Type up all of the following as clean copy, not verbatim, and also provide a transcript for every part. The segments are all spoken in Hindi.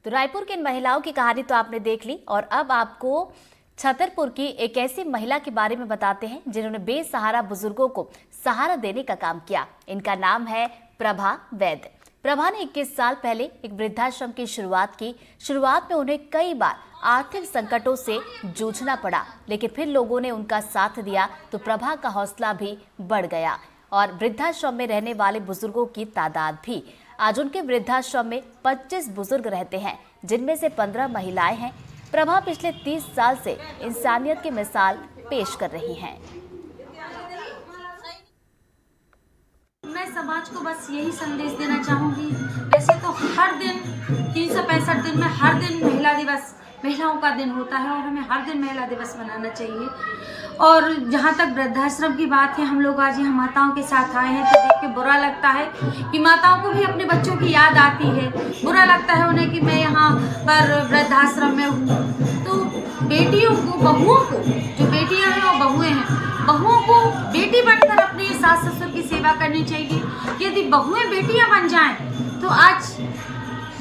तो रायपुर की इन महिलाओं की कहानी तो आपने देख ली और अब आपको छतरपुर की एक ऐसी महिला के बारे में बताते हैं जिन्होंने बेसहारा बुजुर्गों को सहारा देने का काम किया। इनका नाम है प्रभा वैद्य। प्रभा ने 21 साल पहले एक वृद्धाश्रम की शुरुआत की। शुरुआत में उन्हें कई बार आर्थिक संकटों से जूझना पड़ा, लेकिन फिर लोगों ने उनका साथ दिया तो प्रभा का हौसला भी बढ़ गया और वृद्धाश्रम में रहने वाले बुजुर्गों की तादाद भी। आज उनके वृद्धाश्रम में 25 बुजुर्ग रहते हैं, जिनमें से 15 महिलाएं हैं। प्रभा पिछले 30 साल से इंसानियत की मिसाल पेश कर रही हैं। मैं समाज को बस यही संदेश देना चाहूँगी, वैसे तो हर दिन 365 दिन में हर दिन महिला दिवस महिलाओं का दिन होता है और हमें हर दिन महिला दिवस मनाना चाहिए। और जहाँ तक वृद्धाश्रम की बात है, हम लोग आज यहाँ माताओं के साथ आए हैं तो देख के बुरा लगता है कि माताओं को भी अपने बच्चों की याद आती है। बुरा लगता है उन्हें कि मैं यहाँ पर वृद्धाश्रम में हूँ। तो बेटियों को, बहुओं को, जो बेटियाँ हैं वो बहुएँ हैं, बहुओं को बेटी बनकर अपने सास ससुर की सेवा करनी चाहिए। यदि बहुएँ बेटियाँ बन जाएँ तो आज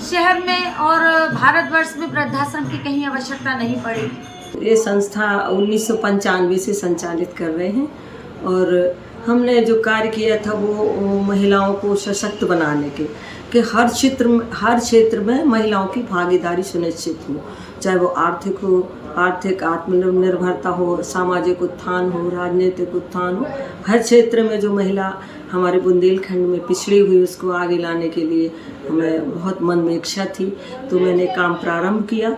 शहर में और भारतवर्ष में वृद्धाश्रम की कहीं आवश्यकता नहीं पड़ेगी। ये संस्था 1995 से संचालित कर रहे हैं और हमने जो कार्य किया था वो महिलाओं को सशक्त बनाने के कि हर क्षेत्र में महिलाओं की भागीदारी सुनिश्चित हो, चाहे वो आर्थिक आत्मनिर्भरता हो, सामाजिक उत्थान हो, राजनीतिक उत्थान हो। हर क्षेत्र में जो महिला हमारे बुंदेलखंड में पिछड़ी हुई उसको आगे लाने के लिए हमें बहुत मन में इच्छा थी, तो मैंने काम प्रारंभ किया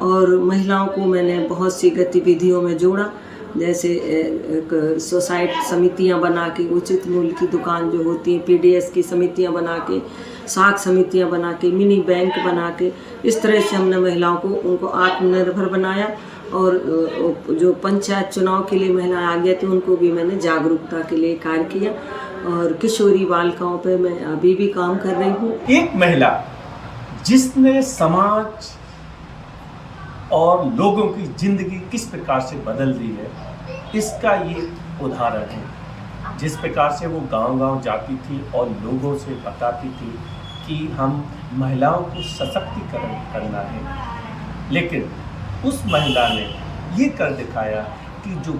और महिलाओं को मैंने बहुत सी गतिविधियों में जोड़ा। जैसे एक सोसाइटी समितियां बना के, उचित मूल्य की दुकान जो होती है, पीडीएस की समितियां बना के, साख समितियां बना के, मिनी बैंक बना के, इस तरह से हमने महिलाओं को उनको आत्मनिर्भर बनाया। और जो पंचायत चुनाव के लिए महिलाएं आ गई थी उनको भी मैंने जागरूकता के लिए कार्य किया और किशोरी बालिकाओं पे मैं अभी भी काम कर रही हूँ। एक महिला जिसने समाज और लोगों की जिंदगी किस प्रकार से बदल दी है, इसका ये उदाहरण है। जिस प्रकार से वो गांव-गांव जाती थी और लोगों से बताती थी कि हम महिलाओं को सशक्तिकरण करना है, लेकिन उस महिला ने ये कर दिखाया कि जो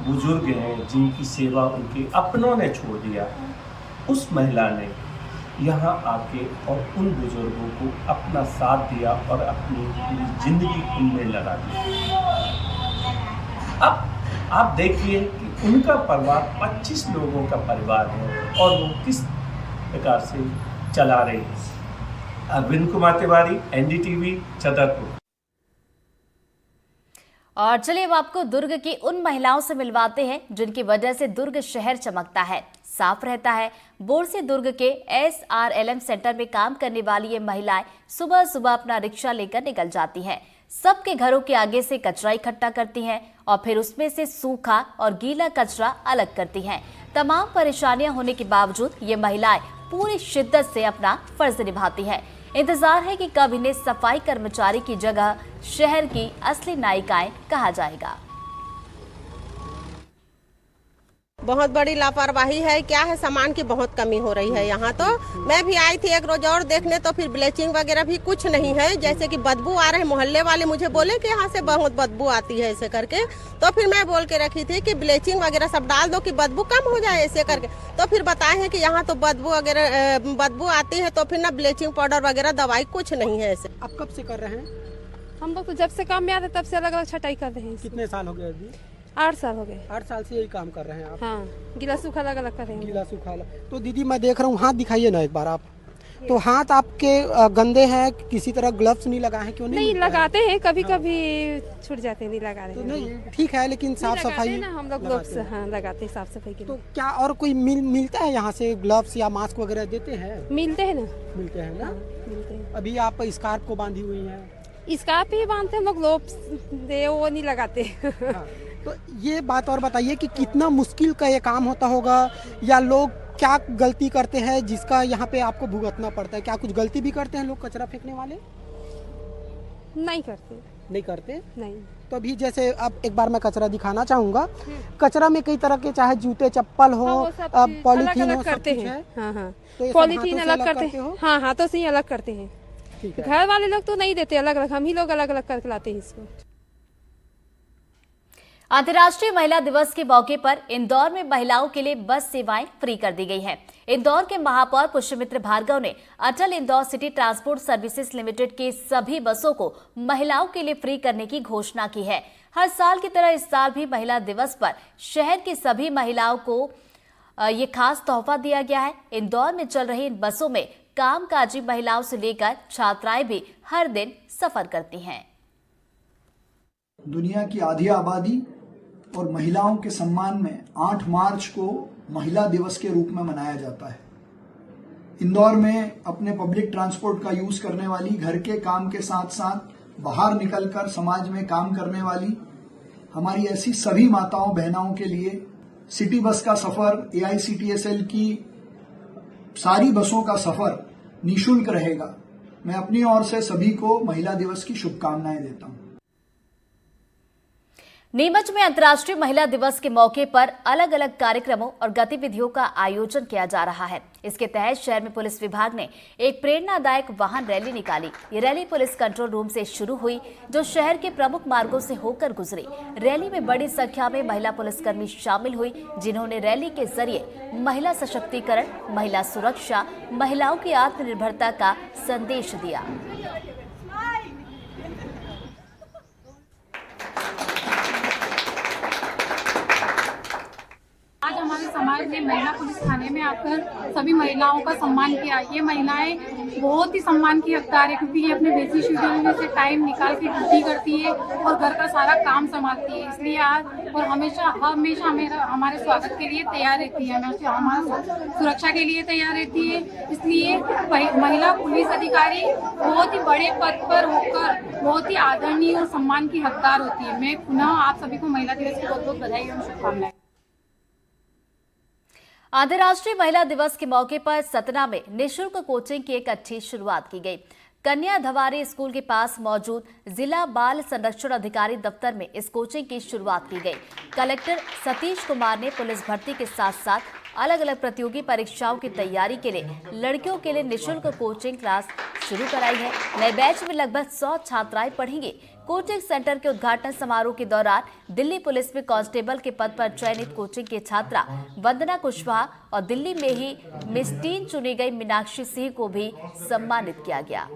बुजुर्ग हैं, जिनकी सेवा उनके अपनों ने छोड़ दिया, उस महिला ने यहाँ आके और उन बुजुर्गों को अपना साथ दिया और अपनी पूरी जिंदगी उनमें लगा दी। अब आप देखिए कि उनका परिवार 25 लोगों का परिवार है और वो किस प्रकार से चला रही है। अरविंद कुमार तिवारी, एनडीटीवी, छतरपुर। और चलिए अब आपको दुर्ग की उन महिलाओं से मिलवाते हैं जिनकी वजह से दुर्ग शहर चमकता है, साफ रहता है। बोरसी दुर्ग के SRLM सेंटर में काम करने वाली ये महिलाएं सुबह सुबह अपना रिक्शा लेकर निकल जाती हैं। सबके घरों के आगे से कचरा इकट्ठा करती हैं और फिर उसमें से सूखा और गीला कचरा अलग करती हैं। तमाम परेशानियां होने के बावजूद ये महिलाएं पूरी शिद्दत से अपना फर्ज निभाती हैं। इंतजार है कि कब इन्हें सफाई कर्मचारी की जगह शहर की असली नायिकाएं कहा जाएगा। बहुत बड़ी लापरवाही है। क्या है, सामान की बहुत कमी हो रही है यहाँ। तो मैं भी आई थी एक रोज और देखने, तो फिर ब्लीचिंग वगैरह भी कुछ नहीं है। जैसे कि बदबू आ रहे, मोहल्ले वाले मुझे बोले कि यहाँ से बहुत बदबू आती है ऐसे करके। तो फिर मैं बोल के रखी थी कि ब्लीचिंग वगैरह सब डाल दो कि बदबू कम हो जाए ऐसे करके। तो फिर बताए हैं कि यहाँ तो बदबू आती है, तो फिर ना ब्लीचिंग पाउडर वगैरह दवाई कुछ नहीं है ऐसे। आप कब से कर रहे हैं? हम लोग तो जब से काम में आते तब से अलग अलग छटाई कर रहे हैं। कितने साल हो गए अभी? 8 साल हो गए। 8 साल से यही काम कर रहे हैं आप? हाँ, गीला सूखा अलग अलग कर रहे हैं। गीला सूखा अलग। तो दीदी मैं देख रहा हूँ, हाथ दिखाइए ना एक बार आप। तो हाथ आपके गंदे हैं, किसी तरह ग्लव्स नहीं लगाए हैं? क्यों नहीं लगाते हैं, कभी कभी छूट जाते हैं, नहीं लगा रहे हैं। तो नहीं, ठीक है, लेकिन साफ सफाई ना हम लोग ग्लव्स लगाते हैं साफ सफाई के लिए। तो क्या और कोई मिलता है यहाँ से ग्लव्स या मास्क वगैरह देते हैं? मिलते हैं ना। मिलते हैं ना? मिलते हैं। अभी आप स्कार्फ को बांधी हुई है? स्कार्फ ही बांधते हैं हम लोग, ग्लव्स वो नहीं लगाते। तो ये बात और बताइए कि कितना मुश्किल का ये काम होता होगा, या लोग क्या गलती करते हैं जिसका यहाँ पे आपको भुगतना पड़ता है? क्या कुछ गलती भी करते हैं लोग कचरा फेंकने वाले? नहीं करते। नहीं करते? नहीं। तो अभी जैसे अब एक बार मैं कचरा दिखाना चाहूंगा। कचरा में कई तरह के, चाहे जूते चप्पल हो, पॉलीथीन हो, सब कुछ है। हाँ हाँ, तो पॉलीथीन अलग करते हैं। हाँ, हाथों से ही अलग करते हैं। ठीक है। घर वाले लोग तो नहीं देते, अलग अलग हम ही लोग अलग अलग करके लाते हैं इसको। अंतर्राष्ट्रीय महिला दिवस के मौके पर इंदौर में महिलाओं के लिए बस सेवाएं फ्री कर दी गई हैं। इंदौर के महापौर पुष्यमित्र भार्गव ने Atal Indore city transport services limited के सभी बसों को महिलाओं के लिए फ्री करने की घोषणा की है। हर साल की तरह इस साल भी महिला दिवस पर शहर की सभी महिलाओं को ये खास तोहफा दिया गया है। इंदौर में चल रही इन बसों में कामकाजी महिलाओं से लेकर छात्राएं भी हर दिन सफर करती हैं। दुनिया की आधी आबादी और महिलाओं के सम्मान में 8 मार्च को महिला दिवस के रूप में मनाया जाता है। इंदौर में अपने पब्लिक ट्रांसपोर्ट का यूज करने वाली, घर के काम के साथ साथ बाहर निकलकर समाज में काम करने वाली हमारी ऐसी सभी माताओं बहनाओं के लिए सिटी बस का सफर, AICTSL की सारी बसों का सफर निःशुल्क रहेगा। मैं अपनी ओर से सभी को महिला दिवस की शुभकामनाएं देता हूं। नीमच में अंतर्राष्ट्रीय महिला दिवस के मौके पर अलग अलग कार्यक्रमों और गतिविधियों का आयोजन किया जा रहा है। इसके तहत शहर में पुलिस विभाग ने एक प्रेरणादायक वाहन रैली निकाली। ये रैली पुलिस कंट्रोल रूम से शुरू हुई, जो शहर के प्रमुख मार्गों से होकर गुजरी। रैली में बड़ी संख्या में महिला पुलिसकर्मी शामिल हुई, जिन्होंने रैली के जरिए महिला सशक्तिकरण, महिला सुरक्षा, महिलाओं की आत्मनिर्भरता का संदेश दिया। आज हमारे समाज ने महिला पुलिस थाने में आकर सभी महिलाओं का सम्मान किया। ये महिलाएं बहुत ही सम्मान की हकदार है, क्योंकि ये अपने बिजी शेड्यूल में से टाइम निकाल के ड्यूटी करती है और घर का सारा काम संभालती है। इसलिए आज और हमेशा हमारे स्वागत के लिए तैयार रहती है, हमारा सुरक्षा के लिए तैयार रहती है। इसलिए महिला पुलिस अधिकारी बहुत ही बड़े पद पर होकर बहुत ही आदरणीय और सम्मान की हकदार होती है। मैं पुनः आप सभी को महिला दिवस की बहुत बहुत बधाई और शुभकामनाएं। अंतर्राष्ट्रीय महिला दिवस के मौके पर सतना में निःशुल्क कोचिंग की एक अच्छी शुरुआत की गई। कन्या धवारी स्कूल के पास मौजूद जिला बाल संरक्षण अधिकारी दफ्तर में इस कोचिंग की शुरुआत की गई। कलेक्टर सतीश कुमार ने पुलिस भर्ती के साथ साथ अलग अलग प्रतियोगी परीक्षाओं की तैयारी के लिए लड़कियों के लिए निःशुल्क कोचिंग क्लास शुरू कराई है। नए बैच में लगभग 100 छात्राएं पढ़ेंगी। कोचिंग सेंटर के उद्घाटन समारोह के दौरान दिल्ली पुलिस में कांस्टेबल के पद पर चयनित कोचिंग की छात्रा वंदना कुशवाहा और दिल्ली में ही मिस टीन चुनी गई मीनाक्षी सिंह को भी सम्मानित किया गया।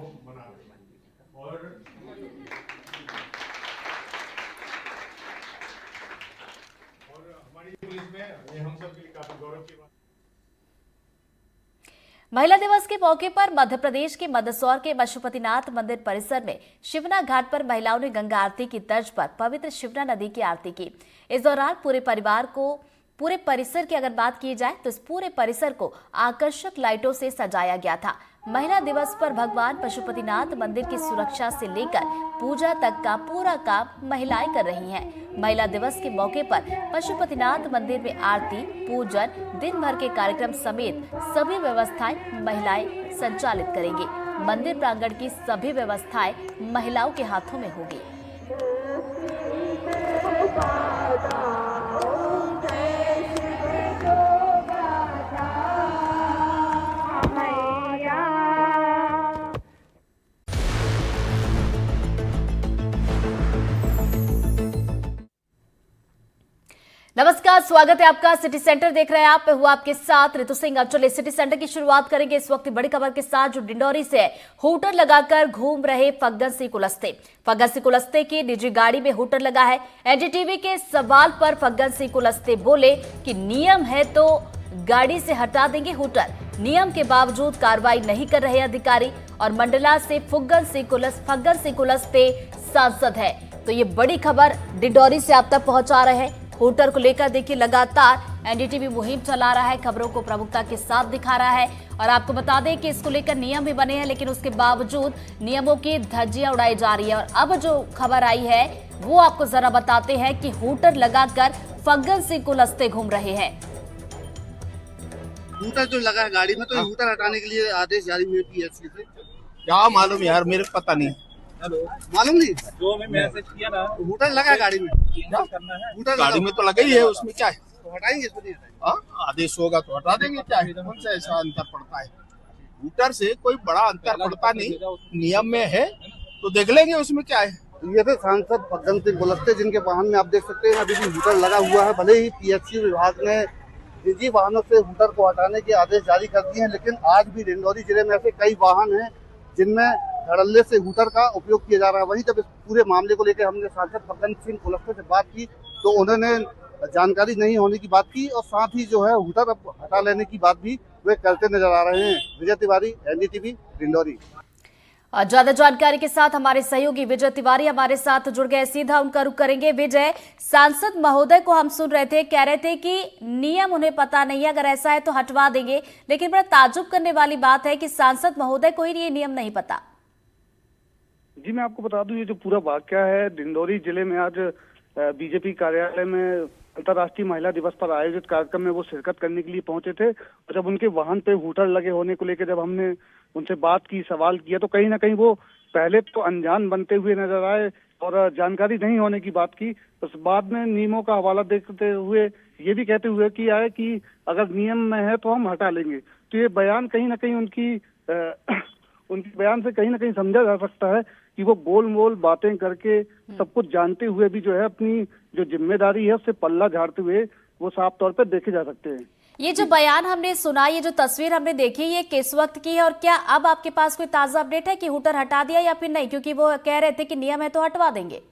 महिला दिवस के मौके पर मध्य प्रदेश के मंदसौर के पशुपतिनाथ मंदिर परिसर में शिवना घाट पर महिलाओं ने गंगा आरती की तर्ज पर पवित्र शिवना नदी की आरती की। इस दौरान पूरे परिसर की अगर बात की जाए तो इस पूरे परिसर को आकर्षक लाइटों से सजाया गया था। महिला दिवस पर भगवान पशुपतिनाथ मंदिर की सुरक्षा से लेकर पूजा तक का पूरा काम महिलाएं कर रही हैं। महिला दिवस के मौके पर पशुपतिनाथ मंदिर में आरती, पूजन, दिन भर के कार्यक्रम समेत सभी व्यवस्थाएं महिलाएं संचालित करेंगी। मंदिर प्रांगण की सभी व्यवस्थाएं महिलाओं के हाथों में होगी। नमस्कार, स्वागत है आपका। सिटी सेंटर देख रहे हैं आप, हुआ आपके साथ ऋतु सिंह। अब चलिए सिटी सेंटर की शुरुआत करेंगे इस वक्त बड़ी खबर के साथ, जो डिंडौरी से है। हूटर लगाकर घूम रहे फग्गन सिंह कुलस्ते की निजी गाड़ी में हूटर लगा है। एनडीटीवी के सवाल पर फग्गन सिंह कुलस्ते बोले कि नियम है तो गाड़ी से हटा देंगे हूटर। नियम के बावजूद कार्रवाई नहीं कर रहे अधिकारी। और मंडला से फग्गन सिंह कुलस्ते सांसद है। तो ये बड़ी खबर डिंडौरी से आप तक पहुंचा रहे हैं। हूटर को लेकर देखिए लगातार एनडीटीवी मुहिम चला रहा है, खबरों को प्रमुखता के साथ दिखा रहा है। और आपको बता दें कि इसको लेकर नियम भी बने हैं, लेकिन उसके बावजूद नियमों की धज्जियां उड़ाई जा रही है। और अब जो खबर आई है वो आपको जरा बताते हैं कि हूटर लगाकर फग्गन सिंह कुलस्ते घूम रहे हैं। हूटर जो लगा है गाड़ी में, तो हूटर हटाने के लिए आदेश जारी हुए पीएससी से। क्या मालूम यार, मेरे को पता नहीं। मालूम नहीं जो मैं मैसेज किया ना, हूटर लगा गाड़ी में। हूटर गाड़ी में तो लगा ही है, उसमें क्या है? तो हटाएंगे इसको, नहीं हटाएंगे। आदेश होगा तो हटा देंगे, क्या है? कौन सा ऐसा अंतर पड़ता है? हूटर से कोई बड़ा अंतर पड़ता नहीं, नियम में है तो देख लेंगे उसमें क्या है। ये थे सांसद फग्गन सिंह कुलस्ते, जिनके वाहन में आप देख सकते हैं अभी भी हूटर लगा हुआ है। भले ही पीएचसी विभाग ने निजी वाहनों से हूटर को हटाने के आदेश जारी कर दिए हैं, लेकिन आज भी डिंडौरी जिले में ऐसे कई वाहन हैं जिनमें धड़ल्ले से हूटर का उपयोग किया जा रहा है। वहीं जब इस पूरे मामले को लेकर हमने सांसद फग्गन सिंह कुलस्ते से बात की तो उन्होंने जानकारी नहीं होने की बात की और साथ ही जो है हूटर अब हटा लेने की बात भी वे करते नजर आ रहे हैं। विजय तिवारी, एनडीटीवी, डिंडौरी। और ज्यादा जानकारी के साथ हमारे सहयोगी विजय तिवारी हमारे साथ जुड़ गए, सीधा उनका रुख करेंगे। विजय, सांसद महोदय को हम सुन रहे थे, कह रहे थे कि नियम उन्हें पता नहीं है, अगर ऐसा है तो हटवा देंगे, लेकिन बड़ा ताज्जुब करने वाली बात है कि सांसद महोदय को ही ये नियम नहीं पता। जी मैं आपको बता दूं, ये जो पूरा वाकया है डिंडौरी जिले में, आज बीजेपी कार्यालय में अंतर्राष्ट्रीय महिला दिवस पर आयोजित कार्यक्रम में वो शिरकत करने के लिए पहुंचे थे और जब उनके वाहन पे हूटर लगे होने को लेकर जब हमने उनसे बात की, सवाल किया, तो कहीं ना कहीं वो पहले तो अनजान बनते हुए नजर आए और जानकारी नहीं होने की बात की। बस बाद में नियमों का हवाला देते हुए ये भी कहते हुए कि आए कि अगर नियम में है तो हम हटा लेंगे। तो ये बयान कहीं ना कहीं उनकी बयान से कहीं ना कहीं समझा जा सकता है कि वो गोल मोल बातें करके सब कुछ जानते हुए भी जो है अपनी जो जिम्मेदारी है उससे पल्ला झाड़ते हुए वो साफ तौर पर देखे जा सकते हैं। ये जो बयान हमने सुना, ये जो तस्वीर हमने देखी, ये किस वक्त की है और क्या अब आपके पास कोई ताजा अपडेट है कि हूटर हटा दिया या फिर नहीं? क्योंकि वो कह रहे थे कि नियम है तो हटवा देंगे।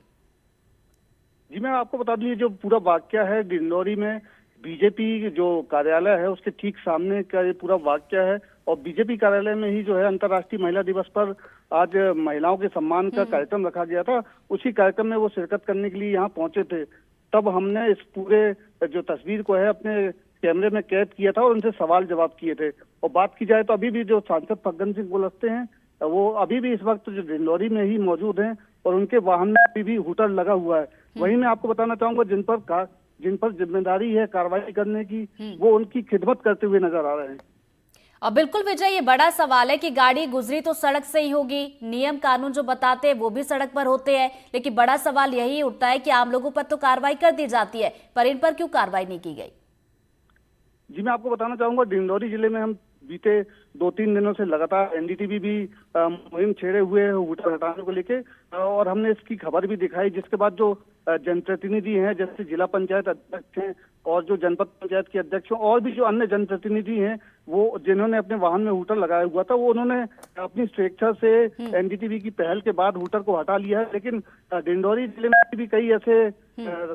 जी मैं आपको बता दूं, ये जो पूरा वाकया है डिंडौरी में बीजेपी जो कार्यालय है उसके ठीक सामने का ये पूरा वाकया है और बीजेपी कार्यालय में ही जो है अंतर्राष्ट्रीय महिला दिवस पर आज महिलाओं के सम्मान का कार्यक्रम रखा गया था। उसी कार्यक्रम में वो शिरकत करने के लिए यहाँ पहुंचे थे। तब हमने इस पूरे जो तस्वीर को है अपने कैमरे में कैद किया था और उनसे सवाल जवाब किए थे। और बात की जाए तो अभी भी जो सांसद फग्गन सिंह कुलस्ते हैं वो अभी भी इस वक्त जो डिंडौरी में ही मौजूद हैं और उनके वाहन में अभी भी हूटर लगा हुआ है। वहीं मैं आपको बताना चाहूंगा जिन पर जिम्मेदारी है कार्रवाई करने की, वो उनकी खिदमत करते हुए नजर आ रहे हैं। और बिल्कुल विजय, ये बड़ा सवाल है कि गाड़ी गुजरी तो सड़क से ही होगी, नियम कानून जो बताते हैं वो भी सड़क पर होते हैं, लेकिन बड़ा सवाल यही उठता है कि आम लोगों पर तो कार्रवाई कर दी जाती है, पर इन पर क्यों कार्रवाई नहीं की गई? जी मैं आपको बताना चाहूंगा, डिंडौरी जिले में हम बीते 2-3 दिनों से लगातार एनडीटीवी भी मुहिम छेड़े हुए है हूटर हटाने को लेके और हमने इसकी खबर भी दिखाई, जिसके बाद जो जनप्रतिनिधि हैं जैसे जिला पंचायत अध्यक्ष हैं और जो जनपद पंचायत के अध्यक्ष हैं और भी जो अन्य जनप्रतिनिधि हैं वो जिन्होंने अपने वाहन में हूटर लगाया हुआ था, वो उन्होंने अपनी स्वेच्छा से एनडीटीवी की पहल के बाद हूटर को हटा लिया है। लेकिन डिंडौरी जिले में भी कई ऐसे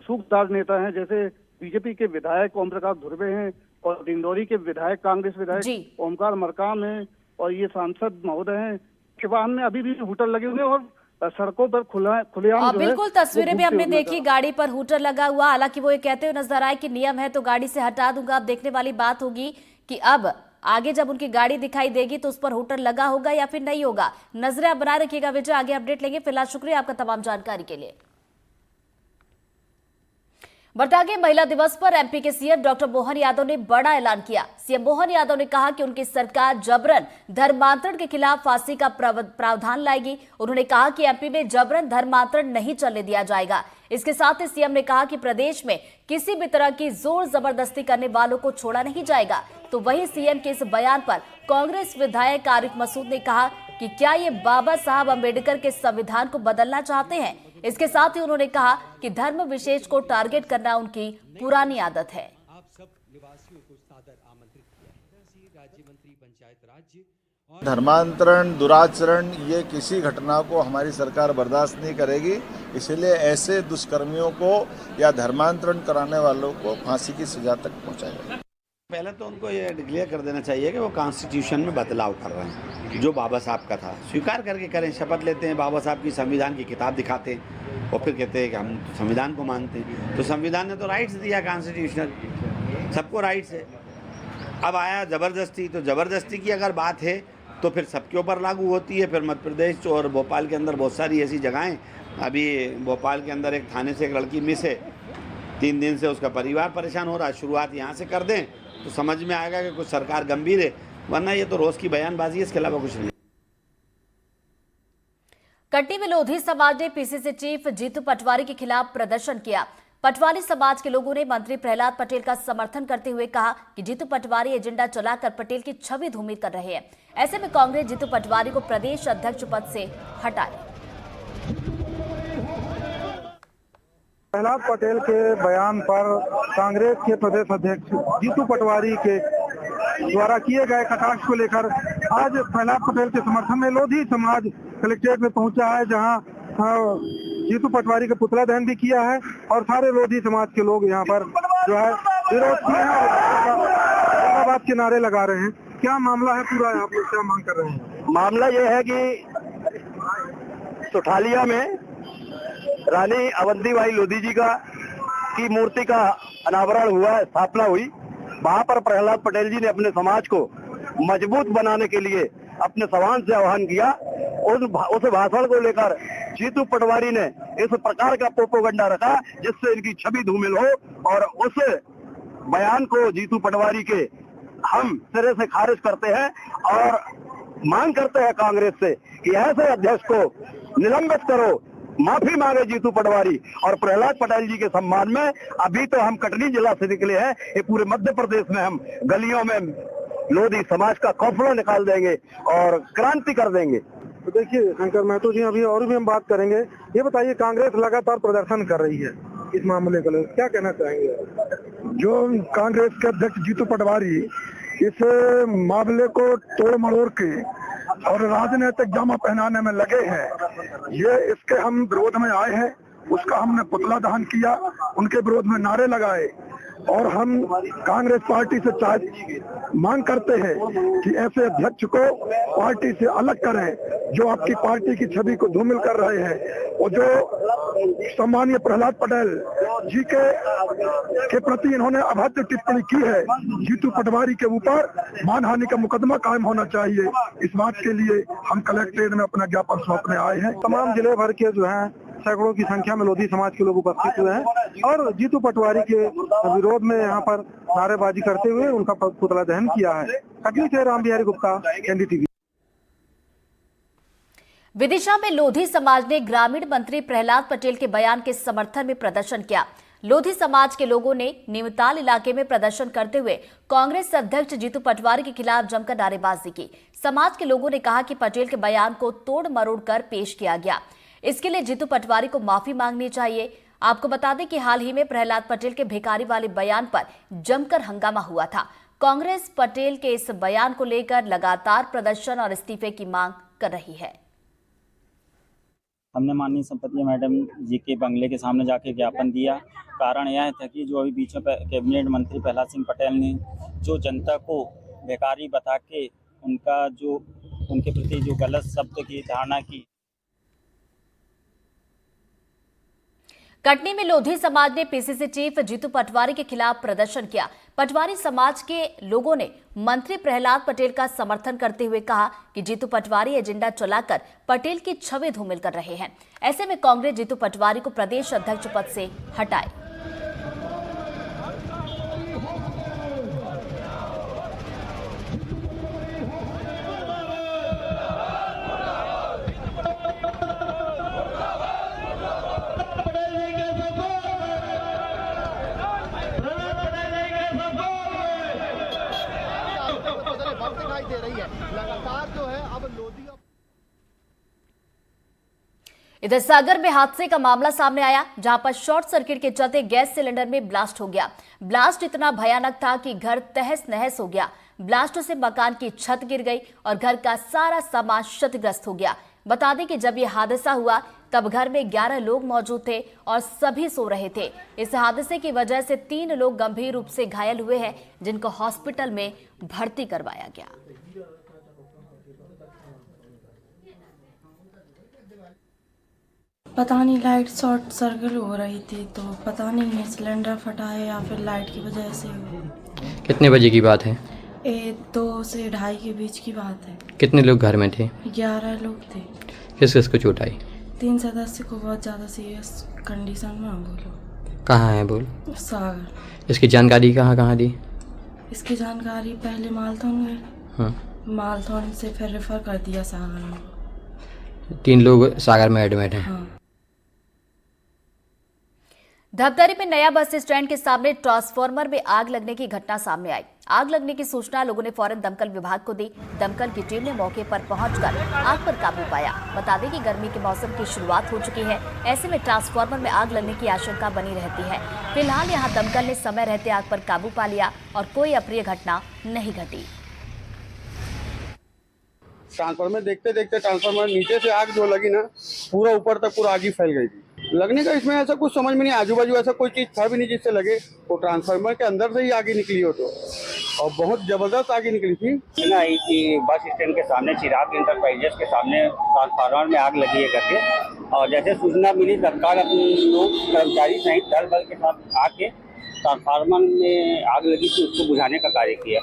सूखदार नेता हैं, जैसे बीजेपी के विधायक ओम प्रकाश धुर्वे हैं और डिंडौरी के विधायक कांग्रेस विधायक ओमकार मरकाम हैं और ये सांसद महोदय हैं के वाहन में अभी भी हूटर लगे हुए और सड़कों पर खुलेआम बिल्कुल तस्वीरें भी हमने देखी, गाड़ी पर हूटर लगा हुआ। हालांकि वो ये कहते हुए नजर आए कि नियम है तो गाड़ी से हटा दूंगा। अब देखने वाली बात होगी कि अब आगे जब उनकी गाड़ी दिखाई देगी तो उस पर हूटर लगा होगा या फिर नहीं होगा। नजरें आप बनाए रखिएगा विजय, आगे अपडेट लेंगे। फिलहाल शुक्रिया आपका तमाम जानकारी के लिए। बटागे महिला दिवस पर एमपी के सीएम डॉक्टर मोहन यादव ने बड़ा ऐलान किया। सीएम मोहन यादव ने कहा कि उनकी सरकार जबरन धर्मांतरण के खिलाफ फांसी का प्रावधान लाएगी। उन्होंने कहा कि एमपी में जबरन धर्मांतरण नहीं चलने दिया जाएगा। इसके साथ ही सीएम ने कहा कि प्रदेश में किसी भी तरह की जोर जबरदस्ती करने वालों को छोड़ा नहीं जाएगा। तो वहीं सीएम के इस बयान पर कांग्रेस विधायक आरिफ मसूद ने कहा कि क्या ये बाबा साहब अम्बेडकर के संविधान को बदलना चाहते हैं। इसके साथ ही उन्होंने कहा कि धर्म विशेष को टारगेट करना उनकी पुरानी आदत है। आप सब निवासियों को सादर आमंत्रित किया है। राज्य मंत्री पंचायत राज्य धर्मांतरण, दुराचरण, ये किसी घटना को हमारी सरकार बर्दाश्त नहीं करेगी। इसलिए ऐसे दुष्कर्मियों को या धर्मांतरण कराने वालों को फांसी की सजा तक पहुंचाएगा। पहले तो उनको ये डिक्लेयर कर देना चाहिए कि वो कॉन्स्टिट्यूशन में बदलाव कर रहे हैं, जो बाबा साहब का था स्वीकार करके करें। शपथ लेते हैं, बाबा साहब की संविधान की किताब दिखाते हैं और फिर कहते हैं कि हम संविधान को मानते हैं। तो संविधान ने तो राइट्स दिया, कॉन्स्टिट्यूशनल सबको राइट्स है। अब आया ज़बरदस्ती, तो ज़बरदस्ती की अगर बात है तो फिर सबके ऊपर लागू होती है। फिर मध्य प्रदेश और भोपाल के अंदर बहुत सारी ऐसी जगहें, अभी भोपाल के अंदर एक थाने से एक लड़की मिस है, 3 दिन से उसका परिवार परेशान हो रहा है। शुरुआत यहाँ से कर दें तो समझ में आएगा कि कुछ सरकार गंभीर है, वरना ये तो रोज की बयानबाजी है, इसके अलावा कुछ नहीं। कटनी में लोधी समाज ने पीसीसी चीफ जीतू पटवारी के खिलाफ प्रदर्शन किया। पटवारी समाज के लोगों ने मंत्री प्रहलाद पटेल का समर्थन करते हुए कहा कि जीतू पटवारी एजेंडा चलाकर पटेल की छवि धूमिल कर रहे हैं। ऐसे में कांग्रेस जीतू पटवारी को प्रदेश अध्यक्ष पद से हटाए। प्रहलाद पटेल के बयान पर कांग्रेस के प्रदेश अध्यक्ष जीतू पटवारी के द्वारा किए गए कटाक्ष को लेकर आज प्रहलाद पटेल के समर्थन में लोधी समाज कलेक्ट्रेट में पहुंचा है, जहां जीतू पटवारी का पुतला दहन भी किया है और सारे लोधी समाज के लोग यहां पर जो है विरोध किए हैं और जिंदाबाद के नारे लगा रहे हैं। क्या मामला है पूरा, आप लोग क्या मांग कर रहे हैं? मामला ये है कि सुठालिया में रानी अवंतीबाई लोधी जी की मूर्ति का अनावरण हुआ, स्थापना हुई। वहां पर प्रहलाद पटेल जी ने अपने समाज को मजबूत बनाने के लिए अपने समाज से आह्वान किया। उस भाषण को लेकर जीतू पटवारी ने इस प्रकार का प्रोपेगेंडा रखा जिससे इनकी छवि धूमिल हो, और उस बयान को जीतू पटवारी के हम सिरे से खारिज करते हैं और मांग करते हैं कांग्रेस से कि ऐसे अध्यक्ष को निलंबित करो, माफी मांगे जीतू पटवारी। और प्रहलाद पटेल जी के सम्मान में अभी तो हम कटनी जिला से निकले हैं, ये पूरे मध्य प्रदेश में हम गलियों में लोधी समाज का खौफला निकाल देंगे और क्रांति कर देंगे। तो देखिए शंकर महतो जी, अभी और भी हम बात करेंगे। ये बताइए, कांग्रेस लगातार प्रदर्शन कर रही है इस मामले को लेकर, क्या कहना चाहेंगे? जो कांग्रेस के अध्यक्ष जीतू पटवारी इस मामले को तोड़ मरोड़ के और राजनीतिक जामा पहनाने में लगे हैं, ये इसके हम विरोध में आए हैं। उसका हमने पुतला दहन किया, उनके विरोध में नारे लगाए और हम कांग्रेस पार्टी से मांग करते हैं कि ऐसे अध्यक्ष को पार्टी से अलग करें जो आपकी पार्टी की छवि को धूमिल कर रहे हैं। और जो सम्मानीय प्रहलाद पटेल जी के प्रति इन्होंने अभद्र टिप्पणी की है, जीतू पटवारी के ऊपर मानहानि का मुकदमा कायम होना चाहिए। इस बात के लिए हम कलेक्ट्रेट में अपना ज्ञापन सौंपने आए हैं। तमाम जिले भर के जो है सैकड़ों की संख्या में लोधी समाज के लोग उपस्थित हुए हैं और जीतू पटवारी के विरोध में यहाँ पर नारेबाजी करते हुए उनका पुतला दहन किया है। कटनी से राम बिहारी गुप्ता, एनडीटीवी। विदिशा में लोधी समाज ने ग्रामीण मंत्री प्रहलाद पटेल के बयान के समर्थन में प्रदर्शन किया। लोधी समाज के लोगों ने नीमताल इलाके में प्रदर्शन करते हुए कांग्रेस अध्यक्ष जीतू पटवारी के खिलाफ जमकर नारेबाजी की। समाज के लोगों ने कहा कि पटेल के बयान को तोड़ मरोड़ कर पेश किया गया, इसके लिए जीतू पटवारी को माफी मांगनी चाहिए। आपको बता दें कि हाल ही में प्रहलाद पटेल के भिखारी वाले बयान पर जमकर हंगामा हुआ था। कांग्रेस पटेल के इस बयान को लेकर लगातार प्रदर्शन और इस्तीफे की मांग कर रही है। हमने माननीय संपत्ति मैडम जी के बंगले के सामने जाके ज्ञापन दिया। कारण यह था कि जो अभी बीच में कैबिनेट मंत्री प्रहलाद सिंह पटेल ने जो जनता को बेकारी बता के उनके प्रति जो गलत शब्द की धारणा की। कटनी में लोधी समाज ने पीसीसी चीफ जीतू पटवारी के खिलाफ प्रदर्शन किया। पटवारी समाज के लोगों ने मंत्री प्रहलाद पटेल का समर्थन करते हुए कहा कि जीतू पटवारी एजेंडा चलाकर पटेल की छवि धूमिल कर रहे हैं। ऐसे में कांग्रेस जीतू पटवारी को प्रदेश अध्यक्ष पद से हटाए। इधर सागर में हादसे का मामला सामने आया, जहां पर शॉर्ट सर्किट के चलते गैस सिलेंडर में ब्लास्ट हो गया। ब्लास्ट इतना भयानक था कि घर तहस नहस हो गया। ब्लास्ट से मकान की छत गिर गई और घर का सारा सामान क्षतिग्रस्त हो गया। बता दें कि जब यह हादसा हुआ तब घर में 11 लोग मौजूद थे और सभी सो रहे थे। इस हादसे की वजह से 3 लोग गंभीर रूप से घायल हुए हैं, जिनको हॉस्पिटल में भर्ती करवाया गया। पता नहीं, लाइट शॉर्ट सर्किट हो रही थी तो पता नहीं है सिलेंडर फटा है या फिर लाइट की वजह से। कितने बजे की बात है? 2 से 2:30 के बीच की बात है। कितने लोग घर में थे? 11 लोग थे। किस किस को चोट आई? 3 सदस्य को बहुत ज़्यादा सीरियस कंडीशन में। बोलो कहाँ है? बोल। सागर। इसकी जानकारी कहाँ दी? इसकी जानकारी पहले मालथौन में, मालथौन से फिर रेफर कर दिया सागर में। 3 लोग सागर में एडमिट हैं। हाँ। धमतरी में नया बस स्टैंड के सामने ट्रांसफार्मर में आग लगने की घटना सामने आई। आग लगने की सूचना लोगों ने फौरन दमकल विभाग को दी। दमकल की टीम ने मौके पर पहुंचकर आग पर काबू पाया। बता दें कि गर्मी के मौसम की शुरुआत हो चुकी है, ऐसे में ट्रांसफार्मर में आग लगने की आशंका बनी रहती है। फिलहाल यहां दमकल ने समय रहते आग पर काबू पा लिया और कोई अप्रिय घटना नहीं घटी। ट्रांसफार्मर देखते देखते ट्रांसफार्मर नीचे से आग जो लगी ना, पूरा ऊपर तक पूरा आग ही फैल गई थी। लगने का इसमें ऐसा कुछ समझ में नहीं, आजू बाजू ऐसा कोई चीज था भी नहीं जिससे लगे। तो ट्रांसफार्मर के अंदर से ही आगे निकली हो तो, और बहुत जबरदस्त आगे निकली थी। आई कि बस स्टैंड के सामने चिराग इंटरप्राइजेस के सामने ट्रांसफार्मर में आग लगी है करके, और जैसे सूचना मिली तत्काल अपने लोग कर्मचारी सहित दल बल के साथ आके ट्रांसफार्मर में आग लगी थी उसको बुझाने का कार्य किया।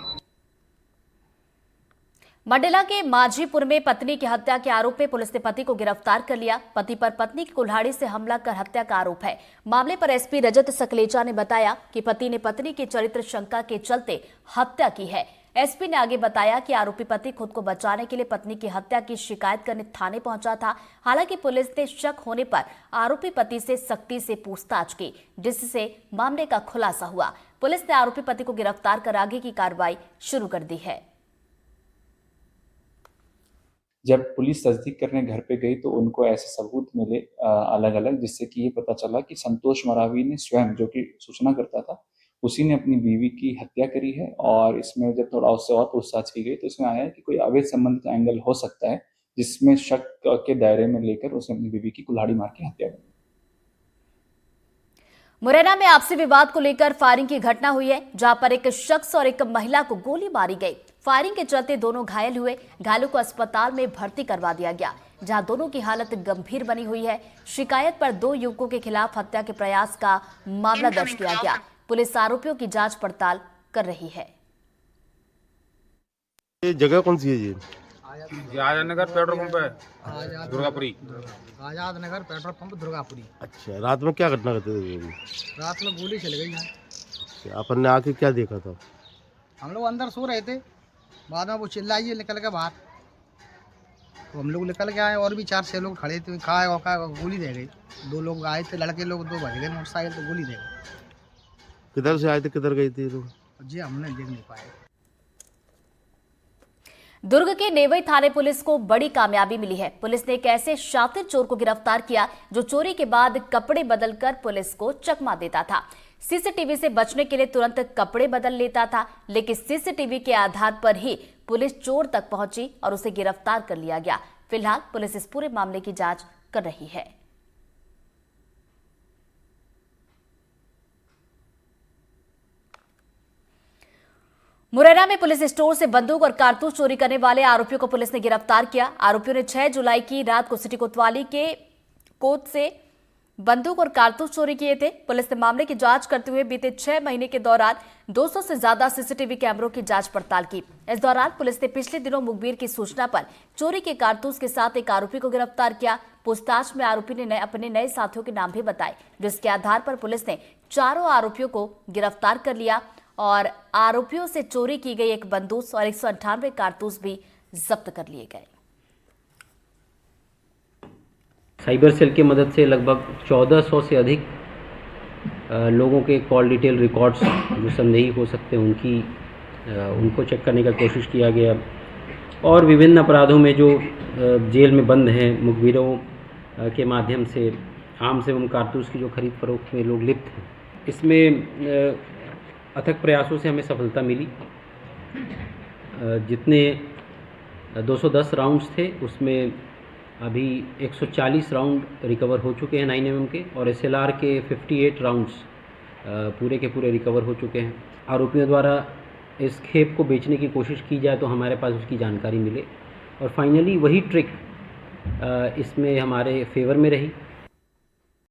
मंडला के माझीपुर में पत्नी की हत्या के आरोप में पुलिस ने पति को गिरफ्तार कर लिया। पति पर पत्नी की कुल्हाड़ी से हमला कर हत्या का आरोप है। मामले पर एसपी रजत सकलेचा ने बताया कि पति ने पत्नी की चरित्र शंका के चलते हत्या की है। एसपी ने आगे बताया कि आरोपी पति खुद को बचाने के लिए पत्नी की हत्या की शिकायत करने थाने पहुंचा था। हालांकि पुलिस ने शक होने पर आरोपी पति से सख्ती से पूछताछ की, जिससे मामले का खुलासा हुआ। पुलिस ने आरोपी पति को गिरफ्तार कर आगे की कार्रवाई शुरू कर दी है। जब पुलिस तस्दीक करने घर पे गई तो उनको ऐसे सबूत मिले अलग अलग, जिससे कि ये पता चला कि संतोष मरावी ने स्वयं, जो कि सूचना करता था, उसी ने अपनी बीवी की हत्या करी है। और इसमें जब थोड़ा उससे और पूछताछ की गई तो इसमें आया है कि कोई अवैध संबंध का एंगल हो सकता है, जिसमें शक के दायरे में लेकर उसने अपनी बीवी की कुल्हाड़ी मार के हत्या की। मुरैना में आपसी विवाद को लेकर फायरिंग की घटना हुई है, जहां पर एक शख्स और एक महिला को गोली मारी गई। फायरिंग के चलते दोनों घायल हुए। घायलों को अस्पताल में भर्ती करवा दिया गया, जहां दोनों की हालत गंभीर बनी हुई है। शिकायत पर 2 युवकों के खिलाफ हत्या के प्रयास का मामला दर्ज किया गया। पुलिस आरोपियों की जांच पड़ताल कर रही है। ये जगह कौन सी है? ये आजाद नगर पेट्रोल पंप है, दुर्गापुरी। Azad Nagar petrol pump Durgapuri. अच्छा, रात में क्या घटना करते थे? रात में गोली चल गई है। अच्छा, अपन ने आके क्या देखा था? हम लोग अंदर सो रहे थे, बाद में वो चिल्लाई है, निकल के बाहर, तो हम लोग निकल के आए और भी 4-6 लोग खड़े थे। कहा गोली दे गई। 2 लोग आए थे, लड़के लोग 2 भग गए मोटरसाइकिल, तो गोली दे गई। किधर से आए थे, किधर गए थे लोग? जी हमने देख नहीं पाए। दुर्ग के नेवई थाने पुलिस को बड़ी कामयाबी मिली है। पुलिस ने एक ऐसे शातिर चोर को गिरफ्तार किया जो चोरी के बाद कपड़े बदलकर पुलिस को चकमा देता था। सीसीटीवी से बचने के लिए तुरंत कपड़े बदल लेता था, लेकिन सीसीटीवी के आधार पर ही पुलिस चोर तक पहुंची और उसे गिरफ्तार कर लिया गया। फिलहाल पुलिस इस पूरे मामले की जांच कर रही है। मुरैना में पुलिस स्टोर से बंदूक और कारतूस चोरी करने वाले आरोपियों को पुलिस ने गिरफ्तार किया। आरोपियों ने 6 जुलाई की रात को सिटी कोतवाली के कोर्ट से बंदूक और कारतूस चोरी किए थे। पुलिस ने मामले की जांच करते हुए बीते 6 महीने के दौरान 200 से ज्यादा सीसीटीवी कैमरों की जांच पड़ताल की। इस दौरान पुलिस ने पिछले दिनों मुखबिर की सूचना पर चोरी के कारतूस के साथ एक आरोपी को गिरफ्तार किया। पूछताछ में आरोपी ने अपने नए साथियों के नाम भी बताए, जिसके आधार पर पुलिस ने चारों आरोपियों को गिरफ्तार कर लिया और आरोपियों से चोरी की गई एक बंदूक और 198 कारतूस भी जब्त कर लिए गए। साइबर सेल की मदद से लगभग 1400 से अधिक लोगों के कॉल डिटेल रिकॉर्ड्स जो संदेही हो सकते हैं उनको चेक करने का कोशिश किया गया और विभिन्न अपराधों में जो जेल में बंद हैं मुखबिरों के माध्यम से आर्म्स एवं कारतूस की जो खरीद फरोख्त में लोग लिप्त हैं, इसमें अथक प्रयासों से हमें सफलता मिली। जितने 210 राउंड्स थे उसमें अभी 140 राउंड रिकवर हो चुके हैं 9mm के, और SLR के 58 राउंड्स पूरे के पूरे रिकवर हो चुके हैं। आरोपियों द्वारा इस खेप को बेचने की कोशिश की जाए तो हमारे पास उसकी जानकारी मिले और फाइनली वही ट्रिक इसमें हमारे फेवर में रही।